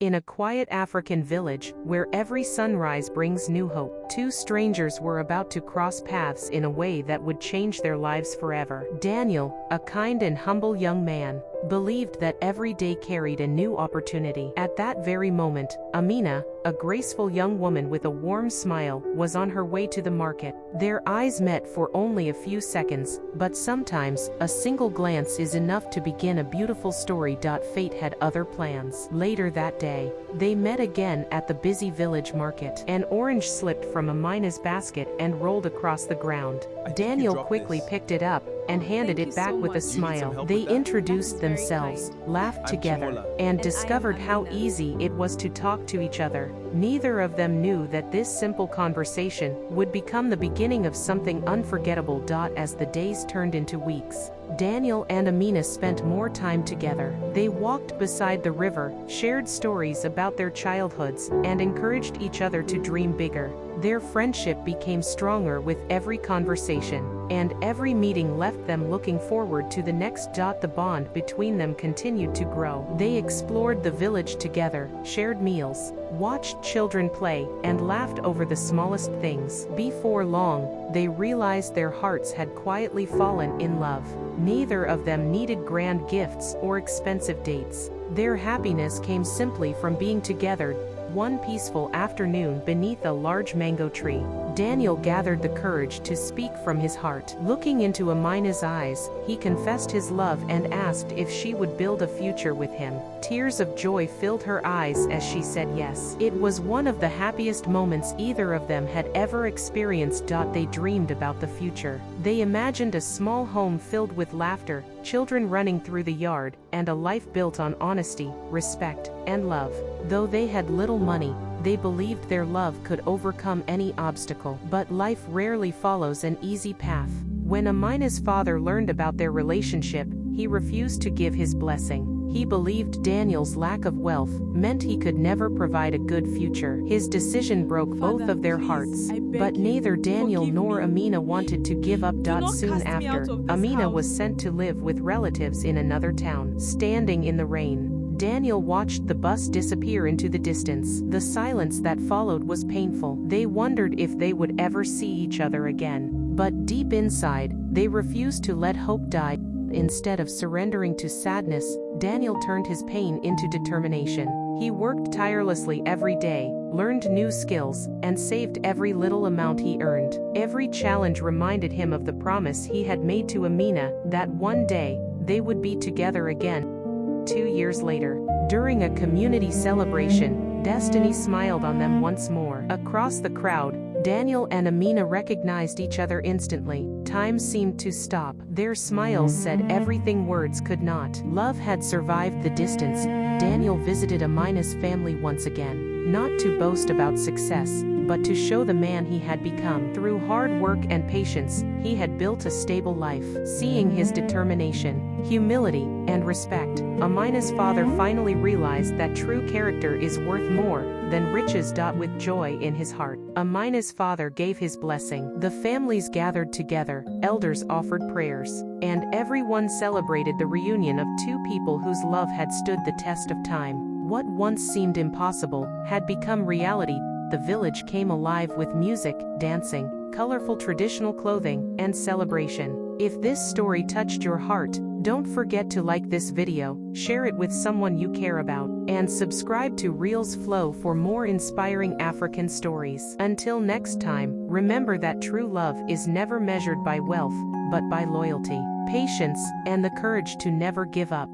In a quiet African village, where every sunrise brings new hope, two strangers were about to cross paths in a way that would change their lives forever. Daniel, a kind and humble young man, believed that every day carried a new opportunity. At that very moment, Amina, a graceful young woman with a warm smile, was on her way to the market. Their eyes met for only a few seconds, but sometimes, a single glance is enough to begin a beautiful story. Fate had other plans. Later that day, they met again at the busy village market. An orange slipped from Amina's basket and rolled across the ground. Daniel quickly picked it up and handed it back with a smile. They introduced themselves, laughed together, and discovered how easy it was to talk to each other. Neither of them knew that this simple conversation would become the beginning of something unforgettable. As the days turned into weeks, Daniel and Amina spent more time together. They walked beside the river, shared stories about their childhoods, and encouraged each other to dream bigger. Their friendship became stronger with every conversation, and every meeting left them looking forward to the next. The bond between them continued to grow. They explored the village together, shared meals, watched children play, and laughed over the smallest things. Before long, they realized their hearts had quietly fallen in love. Neither of them needed grand gifts or expensive dates. Their happiness came simply from being together. One peaceful afternoon beneath a large mango tree, Daniel gathered the courage to speak from his heart. Looking into Amina's eyes, he confessed his love and asked if she would build a future with him. Tears of joy filled her eyes as she said yes. It was one of the happiest moments either of them had ever experienced. They dreamed about the future. They imagined a small home filled with laughter, children running through the yard, and a life built on honesty, respect, and love. Though they had little money, they believed their love could overcome any obstacle. But life rarely follows an easy path. When Amina's father learned about their relationship, he refused to give his blessing. He believed Daniel's lack of wealth meant he could never provide a good future. His decision broke both of their hearts, but neither Daniel nor Amina wanted to give up. Soon after, Amina was sent to live with relatives in another town. Standing in the rain, Daniel watched the bus disappear into the distance. The silence that followed was painful. They wondered if they would ever see each other again. But deep inside, they refused to let hope die. Instead of surrendering to sadness, Daniel turned his pain into determination. He worked tirelessly every day, learned new skills, and saved every little amount he earned. Every challenge reminded him of the promise he had made to Amina, that one day, they would be together again. 2 years later, during a community celebration, destiny smiled on them once more. Across the crowd, Daniel and Amina recognized each other instantly. Time seemed to stop. Their smiles said everything words could not. Love had survived the distance. Daniel visited Amina's family once again, not to boast about success, but to show the man he had become. Through hard work and patience, he had built a stable life. Seeing his determination, humility, and respect, Amina's father finally realized that true character is worth more than riches. With joy in his heart, Amina's father gave his blessing. The families gathered together, elders offered prayers, and everyone celebrated the reunion of two people whose love had stood the test of time. What once seemed impossible had become reality. The village came alive with music, dancing, colorful traditional clothing, and celebration. If this story touched your heart, don't forget to like this video, share it with someone you care about, and subscribe to Reels Flow for more inspiring African stories. Until next time, remember that true love is never measured by wealth, but by loyalty, patience, and the courage to never give up.